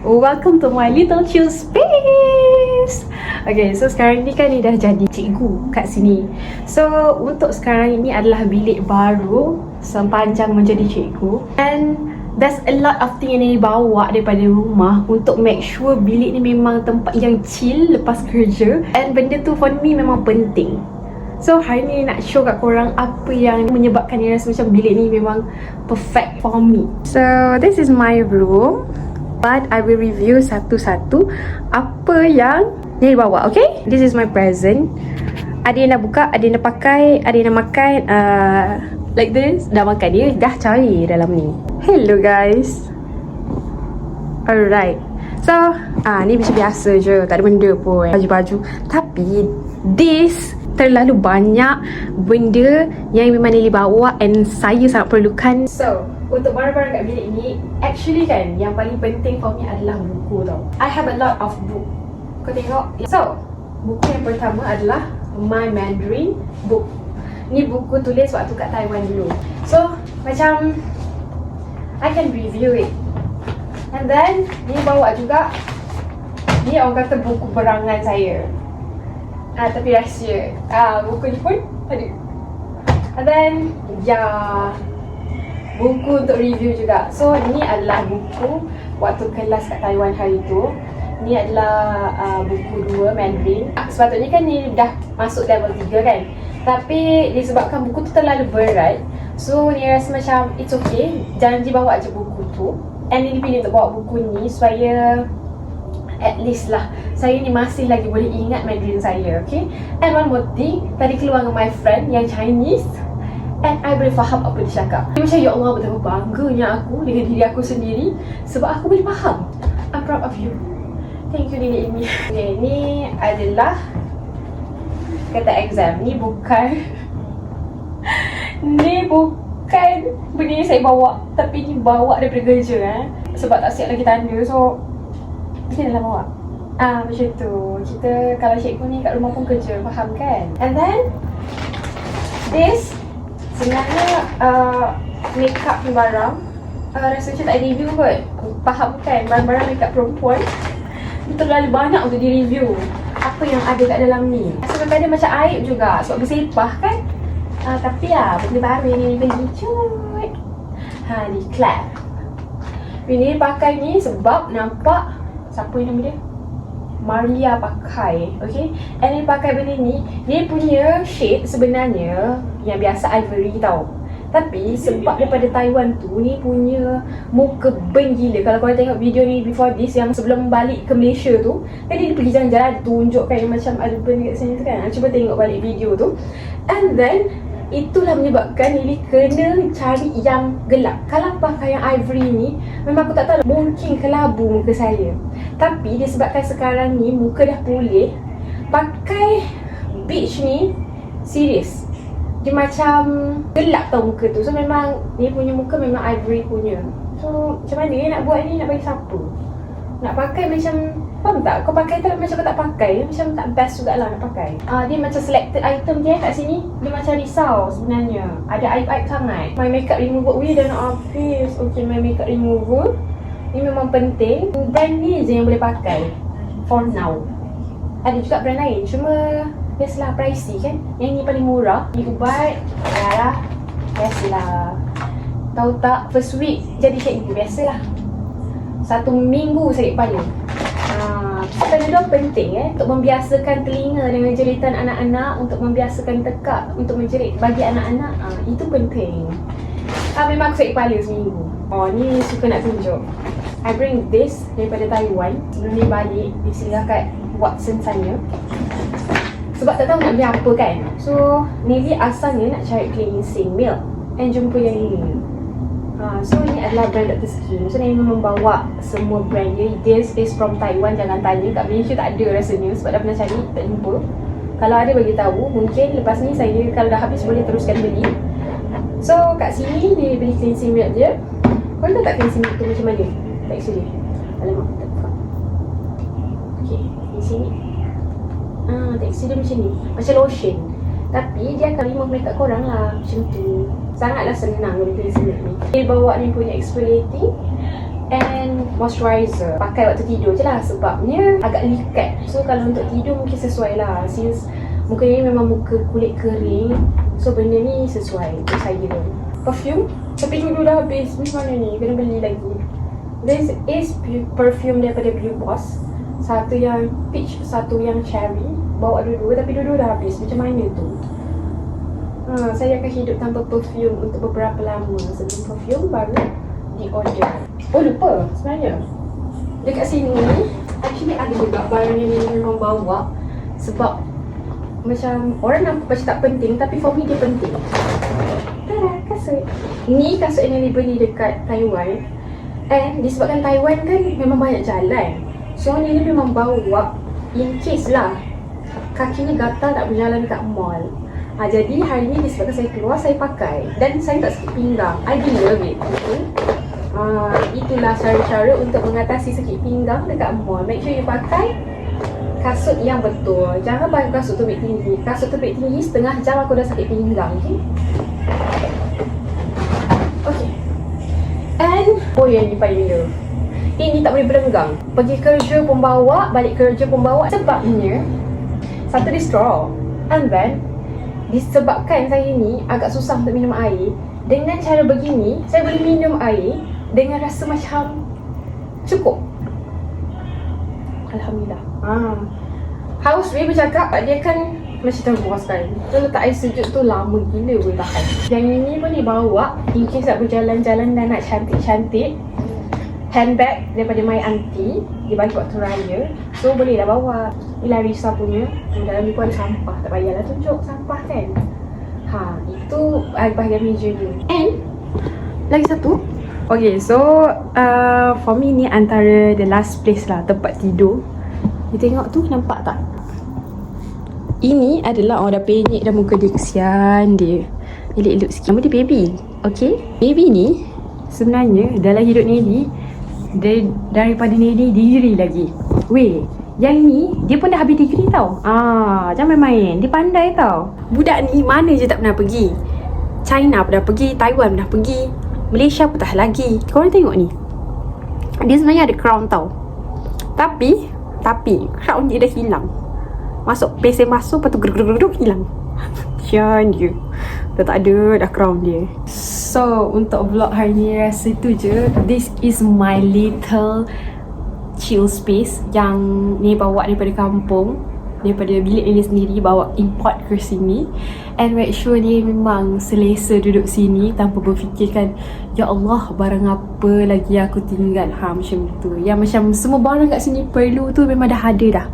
Welcome to my little chill space. Okay, so sekarang ni kan ni dah jadi cikgu kat sini. So untuk sekarang ini adalah bilik baru sepanjang menjadi cikgu. And there's a lot of thing yang dibawa daripada rumah untuk make sure bilik ni memang tempat yang chill lepas kerja. And benda tu for me memang penting. So hari ni nak show kat korang apa yang menyebabkan ni rasa macam bilik ni memang perfect for me. So this is my room, but I will review satu-satu apa yang ni bawa, okay? This is my present. Ada yang dah buka, ada yang dah pakai, ada yang dah makan. Like this, dah makan, dia dah cari dalam ni. Hello guys. Alright. So, ni macam biasa je, tak ada benda pun, baju-baju. Tapi this terlalu banyak benda yang memang Nelly bawa and saya sangat perlukan. So, untuk barang-barang kat bilik ni, actually kan, yang paling penting for me adalah buku tau. I have a lot of book. Kau tengok. So, buku yang pertama adalah My Mandarin book. Ni buku tulis waktu kat Taiwan dulu. So, macam I can review it. And then, ni bawa juga, ni orang kata buku berangan saya. Tapi rahsia. Buku ni pun ada. And then, buku untuk review juga. So, ni adalah buku waktu kelas kat Taiwan hari tu. Ni adalah buku 2 Mandarin. Sepatutnya kan ni dah masuk level 3 kan. Tapi disebabkan buku tu terlalu berat, so ni rasa macam it's okay, janji bawa je buku tu. And ni pilih untuk bawa buku ni supaya at least lah saya ni masih lagi boleh ingat Mandarin saya, okay? And one more thing, tadi keluar dengan my friend yang Chinese, and I boleh faham apa dia cakap. Dia macam, ya Allah, betapa bangganya aku dengan diri aku sendiri sebab aku boleh faham. I'm proud of you. Thank you Nenek Amy. Okay, ni adalah kata exam. Ni bukan ni bukan benda yang saya bawa, tapi ni bawa daripada kerja sebab tak siap lagi tanda, so mesti dah bawa. Macam tu. Kita kalau cikgu ni kat rumah pun kerja, faham kan? And then this sebenarnya makeup ni barang, rasa macam tak review kot. Faham kan? Barang-barang makeup perempuan ni terlalu banyak untuk di-review. Apa yang ada kat dalam ni, rasa kadang-kadang macam aib juga sebab bersepah kan. Tapi benda baru yang ni beli, cut. Ni clap. Ini pakai ni sebab nampak siapa yang nama dia? Maria pakai, okay? And ni pakai benda ni, dia punya shade sebenarnya yang biasa ivory tau. Tapi sebab daripada Taiwan tu, ni punya muka burn gila. Kalau korang tengok video ni before this, yang sebelum balik ke Malaysia tu, kan dia pergi jalan-jalan tunjukkan yang macam ada burn kat sini tu kan. Cuba tengok balik video tu. And then itulah menyebabkan Lily kena cari yang gelap. Kalau pakai yang ivory ni, memang aku tak tahu, mungkin kelabu muka saya. Tapi disebabkan sekarang ni muka dah pulih, pakai beach ni serius, dia macam gelap tau muka tu. So memang dia punya muka memang ivory punya. So macam mana nak buat ni, nak bagi siapa? Nak pakai macam, faham tak? Kau pakai tapi macam kau tak pakai, macam tak best jugalah nak pakai. Dia macam selected item dia kat sini, dia macam risau sebenarnya. Ada aib-aib sangat. My makeup remover, dah nak habis. Okay, my makeup remover ni memang penting. Brand ni je yang boleh pakai for now. Ada juga brand lain, cuma biasalah pricey kan. Yang ni paling murah. Ni ubat, lah, biasalah. Tahu tak, first week jadi cikgu, biasalah. 1 minggu sakit kepala. Benda tu penting untuk membiasakan telinga dengan jeritan anak-anak, untuk membiasakan tekak untuk menjerit bagi anak-anak. Itu penting. Memang aku sakit kepala seminggu. Ni suka nak tunjuk. I bring this daripada Taiwan. Sebelum ni balik, disinggah kat Watson sana. Sebab tak tahu nak beli apa kan. So, Nelly asalnya nak cari cleansing milk and jumpa yang ini. So, ini adalah brand Dr. Skin. So, Nelly membawa semua brand dia. This is from Taiwan. Jangan tanya, kat Malaysia tak ada rasanya sebab dah pernah cari, tak jumpa. Kalau ada bagi tahu, mungkin lepas ni saya kalau dah habis boleh teruskan beli. So, kat sini dia beli cleansing milk je. Kau tahu tak cleansing milk tu macam mana? Tekstur dia. Alamak, tak buka. Okay, di sini. Tekstur dia macam ni, macam lotion. Tapi dia akan remove makeup korang lah, macam tu. Sangatlah senang guna cleansing milk ni. Dia bawa ni punya exfoliating and moisturizer. Pakai waktu tidur je lah sebabnya agak likat. So kalau untuk tidur mungkin sesuai lah, since muka ni memang muka kulit kering. So benda ni sesuai untuk saya. Perfume, tapi dulu dah habis. Macam mana ni? Kena beli lagi. This is perfume daripada Beauty Boss. Satu yang peach, satu yang cherry. Bawa dua-dua tapi dua-dua dah habis. Macam mana tu? Saya akan hidup tanpa perfume untuk beberapa lama. Sebelum perfume baru di order. Oh lupa sebenarnya, dekat sini actually ada juga barang yang memang bawa. Sebab macam orang nampak macam tak penting, tapi for me dia penting. Tada, kasut. Ni kasut yang dibeli dekat Taiwan. And disebabkan Taiwan kan memang banyak jalan, so ni memang bawa in case lah kakinya gatal tak berjalan dekat mall. Jadi hari ni disebabkan saya keluar, saya pakai dan saya tak sakit pinggang. I love it. Itulah cara-cara untuk mengatasi sakit pinggang dekat mall. Make sure you pakai kasut yang betul. Jangan pakai kasut tubik tinggi. Kasut tubik tinggi setengah jam aku dah sakit pinggang. Okay. And yang ni paling love. Ini tak boleh berlenggang. Pergi kerja pun bawa, balik kerja pun bawa. Sebabnya satu dia straw. And then disebabkan saya ni agak susah untuk minum air, dengan cara begini saya boleh minum air dengan rasa macam cukup. Alhamdulillah. Haus dia bercakap dia kan macam terbuas kan. So letak air sejuk tu lama gila boleh tahan. Yang ini pun dibawa in case nak berjalan-jalan dan nak cantik-cantik. Handbag daripada my auntie, dia bagi waktu raya. So boleh dah bawa. Ni Larissa punya. Dalam ni pun ada sampah, tak payahlah tunjuk sampah kan. Itu bahagian meja ni. And lagi satu. Okay, so for me ni antara the last place lah, tempat tidur. You tengok tu, nampak tak? Ini adalah orang dah penyek dah muka dia, kesian dia. Elok-elok sikit. Nama dia Baby. Okay, Baby ni sebenarnya dalam hidup Nelly, daripada Nelly degree lagi. Weh, yang ni dia pun dah habis degree tau. Jangan main-main. Dia pandai tau. Budak ni mana je tak pernah pergi. China pernah pergi, Taiwan pernah pergi, Malaysia pun tak lagi. Korang tengok ni, dia sebenarnya ada crown tau. Tapi crown dia dah hilang. Masuk pesen masuk, lepas tu geruk hilang. Sian dia. Dah tak ada dah crown dia. So untuk vlog hari ni rasa tu je. This is my little chill space yang ni bawa daripada kampung, daripada bilik ni sendiri, bawa import ke sini. And make sure dia memang selesa duduk sini tanpa berfikirkan, ya Allah barang apa lagi aku tinggal. Macam tu. Yang macam semua barang kat sini perlu tu memang dah ada dah.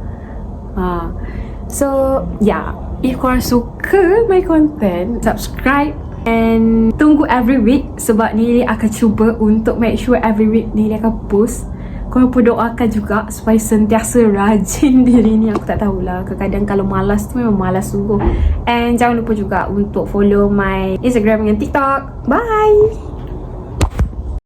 So yeah, if korang suka my content, subscribe and tunggu every week. Sebab ni akan cuba untuk make sure every week ni akan post. Korang pun doakan juga supaya sentiasa rajin diri ni. Aku tak tahulah, kadang-kadang kalau malas tu memang malas sungguh. And jangan lupa juga untuk follow my Instagram dan TikTok. Bye.